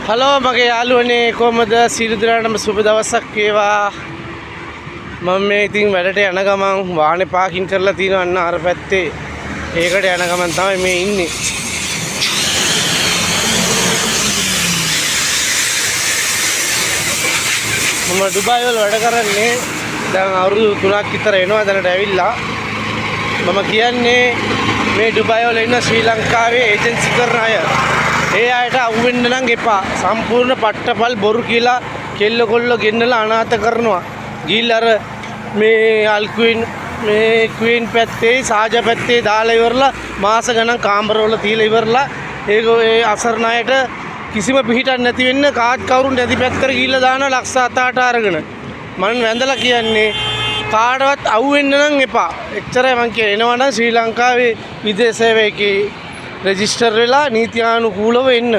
Hello මගේ යාළුවනේ කොහමද සියලු දෙනාටම සුබ දවසක් වේවා. මම මේ ඉතින් වැඩට යන ගමන් වාහනේ පාකින් කරලා තියෙනවා අන්න අර පැත්තේ. ඒකට යන ගමන් තමයි මේ ඉන්නේ. මම ඩුබායි වල වැඩ කරන්නේ දැන් අවුරුදු 3ක් විතර වෙනවා දැනට ඇවිල්ලා. මම කියන්නේ මේ ඩුබායි වල ඉන්න ශ්‍රී ලංකාවේ ඒජන්සි කරන අය ඒ අයට අහුවෙන්න නම් එපා. සම්පූර්ණ පට්ටපල් බොරු කියලා කෙල්ල කොල්ල ගෙන්නලා අනාථ කරනවා. ගිහිල්ලා අර මේ අල්කුයින් මේ ක්වීන් පැත්තේ සාජ පැත්තේ දාලා ඉවරලා මාස ගණන් කාමරවල තියලා ඉවරලා ඒක ඒ අසරණ අයට කිසිම පිහිටක් නැති වෙන්න කාත් කවුරුන් නැති පැත්තට ගිහිල්ලා දානවා ලක්ෂ 7-8 අරගෙන. මම වැඳලා කියන්නේ කාටවත් අහුවෙන්න නම් එපා. එච්චරයි මං කියන්නේ. එනවා නම් ශ්‍රී ලංකාවේ විදේශ සේවකේ රෙජිස්ටර් වෙලා නීතියානුකූලව එන්න.